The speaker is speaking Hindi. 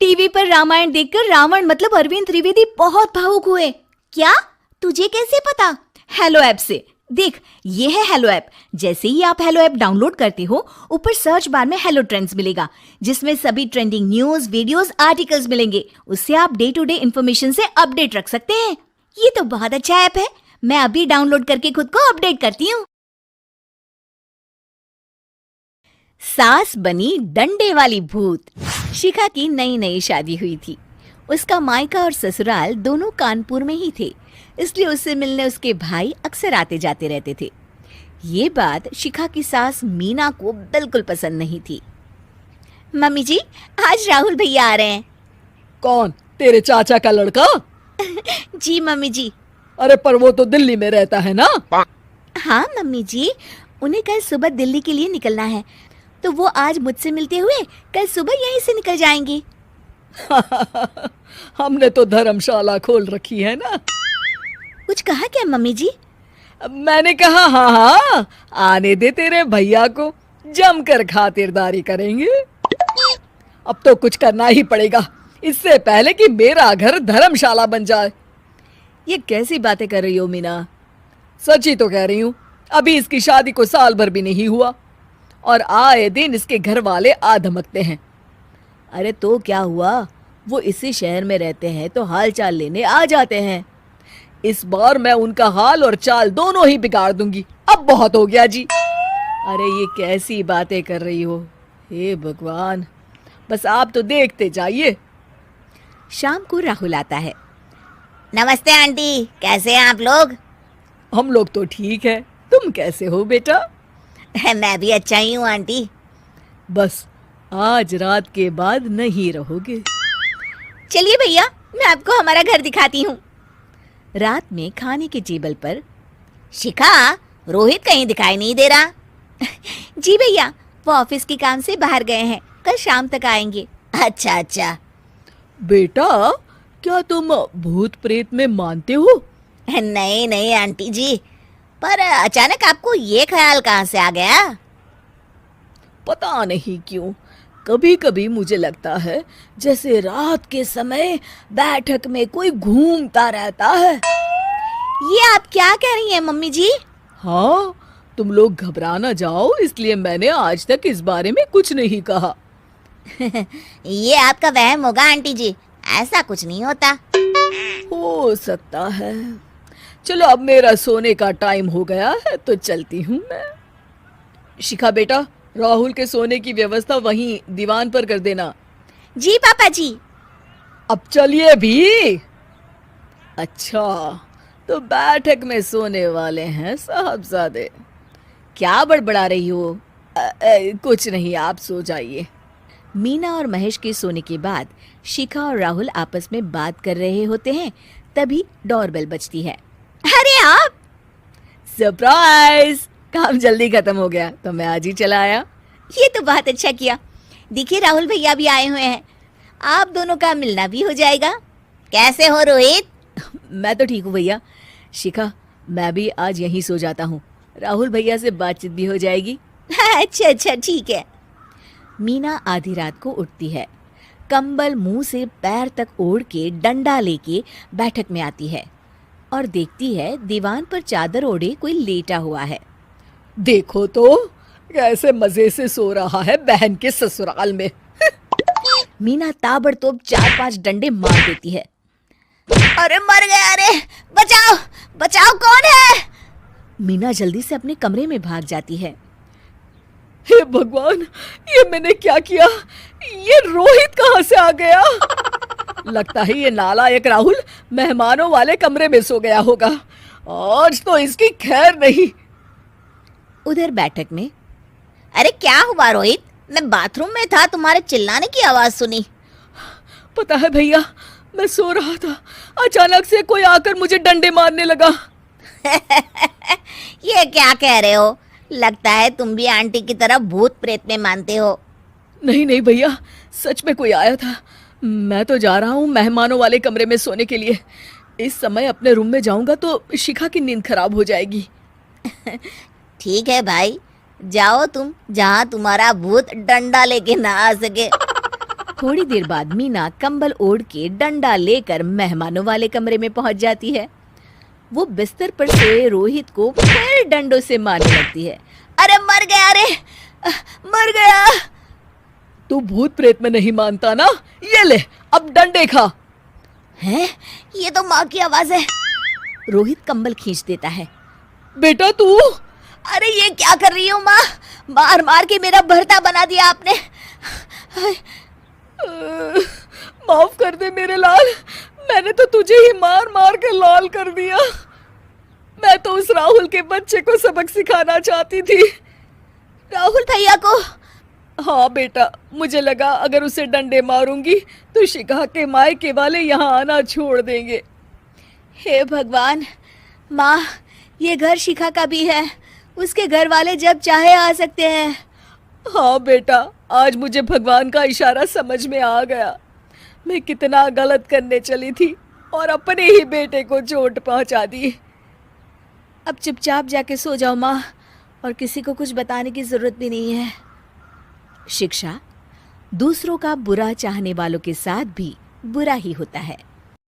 टीवी पर रामायण देखकर रावण मतलब अरविंद त्रिवेदी बहुत भावुक हुए। क्या? तुझे कैसे पता? हेलो ऐप से। देख, ये है हेलो ऐप। जैसे ही आप हेलो ऐप डाउनलोड करते हो, ऊपर सर्च बार में हेलो ट्रेंड्स मिलेगा, जिसमें सभी ट्रेंडिंग न्यूज, वीडियोस, आर्टिकल्स मिलेंगे। उससे आप डे टू डे इन्फॉर्मेशन से अपडेट रख सकते हैं। ये तो बहुत अच्छा ऐप है। मैं अभी डाउनलोड करके खुद को अपडेट करती हूँ। सास बनी डंडे वाली भूत। शिखा की नई नई शादी हुई थी। उसका मायका और ससुराल दोनों कानपुर में ही थे, इसलिए उससे मिलने उसके भाई अक्सर आते जाते रहते थे। ये बात शिखा की सास मीना को बिल्कुल पसंद नहीं थी। मम्मी जी, आज राहुल भैया आ रहे हैं। कौन? तेरे चाचा का लड़का? जी मम्मी जी। अरे पर वो तो दिल्ली में रहता है ना? हाँ मम्मी जी, उन्हें कल सुबह दिल्ली के लिए निकलना है, तो वो आज मुझसे मिलते हुए कल सुबह यहीं से निकल जाएंगे। हमने तो धर्मशाला खोल रखी है ना। कुछ कहा क्या मम्मी जी? मैंने कहा हाँ हाँ, आने दे तेरे भैया को, जमकर खातिरदारी करेंगे। अब तो कुछ करना ही पड़ेगा, इससे पहले कि मेरा घर धर्मशाला बन जाए। ये कैसी बातें कर रही हो मीना? सच ही तो कह रही हूँ। अभी इसकी शादी को साल भर भी नहीं हुआ और आए दिन इसके घर वाले आ धमकते हैं। अरे तो क्या हुआ, वो इसी शहर में रहते हैं तो हाल चाल लेने आ जाते हैं। इस बार मैं उनका हाल और चाल दोनों ही बिगाड़ दूंगी। अब बहुत हो गया जी। अरे ये कैसी बातें कर रही हो? हे भगवान, बस आप तो देखते जाइए। शाम को राहुल आता है। नमस्ते आंटी, कैसे हैं आप लोग? हम लोग तो ठीक है, तुम कैसे हो बेटा? मैं भी अच्छा ही हूँ आंटी। बस आज रात के बाद नहीं रहोगे। चलिए भैया, मैं आपको हमारा घर दिखाती हूँ। रात में खाने के टेबल पर शिखा, रोहित कहीं दिखाई नहीं दे रहा। जी भैया, वो ऑफिस के काम से बाहर गए हैं, कल शाम तक आएंगे। अच्छा अच्छा। बेटा, क्या तुम भूत प्रेत में मानते हो? नहीं नहीं आंटी जी, पर अचानक आपको ये ख्याल कहाँ से आ गया? पता नहीं क्यों, कभी कभी मुझे लगता है जैसे रात के समय बैठक में कोई घूमता रहता है। ये आप क्या कह रही हैं मम्मी जी? हाँ, तुम लोग घबरा ना जाओ, इसलिए मैंने आज तक इस बारे में कुछ नहीं कहा। ये आपका वहम होगा आंटी जी, ऐसा कुछ नहीं होता। हो सकता है। चलो अब मेरा सोने का टाइम हो गया है तो चलती हूँ मैं। शिखा बेटा, राहुल के सोने की व्यवस्था वहीं दीवान पर कर देना। जी पापा जी। अब चलिए भी। अच्छा, तो बैठक में सोने वाले हैं साहबजादे। क्या बड़बड़ा रही हो? कुछ नहीं, आप सो जाइए। मीना और महेश के सोने के बाद शिखा और राहुल आपस में बात कर रहे होते हैं, तभी डोरबेल बजती है। अरे आप! सरप्राइज! काम जल्दी खत्म हो गया तो मैं आज ही चला आया। ये तो बहुत अच्छा किया। देखिए राहुल भैया भी आए हुए हैं, आप दोनों का मिलना भी हो जाएगा। कैसे हो रोहित? मैं तो ठीक हूँ भैया। शिखा, मैं भी आज यहीं सो जाता हूँ, राहुल भैया से बातचीत भी हो जाएगी। अच्छा अच्छा, ठीक है। मीना आधी रात को उठती है, कंबल मुंह से पैर तक ओढ़ के डंडा लेके बैठक में आती है और देखती है दीवान पर चादर ओढ़े कोई लेटा हुआ है। देखो तो कैसे मजे से सो रहा है बहन के ससुराल में। मीना ताबड़तोड़ 4-5 डंडे मार देती है। अरे मर गया! अरे बचाओ बचाओ, कौन है? मीना जल्दी से अपने कमरे में भाग जाती है। हे भगवान, ये मैंने क्या किया? ये रोहित कहाँ से आ गया? लगता है ये नालायक राहुल मेहमानों वाले कमरे में सो गया होगा। आज तो इसकी खैर नहीं। उधर बैठक में, अरे क्या हुआ रोहित? मैं बाथरूम में था, तुम्हारे चिल्लाने की आवाज सुनी। पता है भैया, मैं सो रहा था, अचानक से कोई आकर मुझे डंडे मारने लगा। ये क्या कह रहे हो? लगता है तुम भी आंटी की तरह भूत प्रेत में मानते हो। नहीं नहीं भैया, सच में कोई आया था। मैं तो जा रहा हूँ मेहमानों वाले कमरे में सोने के लिए। इस समय अपने रूम में जाऊंगा तो शिखा की नींद खराब हो जाएगी। ठीक है भाई, जाओ तुम, जहाँ तुम्हारा भूत डंडा लेके ना आ सके। थोड़ी देर बाद मीना कंबल ओढ़ के डंडा लेकर मेहमानों वाले कमरे में पहुंच जाती है। वो बिस्तर पर सोए रोहित को फिर डंडों से मारने लगती है। अरे मर गया, अरे मर गया। तू भूत प्रेत में नहीं मानता ना, ये ले अब डंडे खा। हैं? ये तो माँ की आवाज है। रोहित कंबल खींच देता है। बेटा तू, अरे ये क्या कर रही हो माँ? मार मार के मेरा भरता बना दिया आपने। माफ कर दे मेरे लाल, मैंने तो तुझे ही मार मार के लाल कर दिया। मैं तो उस राहुल के बच्चे को सबक सिखाना चाहती थी। राहुल भैया को? हाँ बेटा, मुझे लगा अगर उसे डंडे मारूंगी तो शिखा के मायके वाले यहाँ आना छोड़ देंगे। हे भगवान, माँ ये घर शिखा का भी है, उसके घर वाले जब चाहे आ सकते हैं। हाँ बेटा, आज मुझे भगवान का इशारा समझ में आ गया। मैं कितना गलत करने चली थी और अपने ही बेटे को चोट पहुंचा दी। अब चुपचाप जाके सो जाओ माँ, और किसी को कुछ बताने की जरूरत भी नहीं है। शिक्षा दूसरों का बुरा चाहने वालों के साथ भी बुरा ही होता है।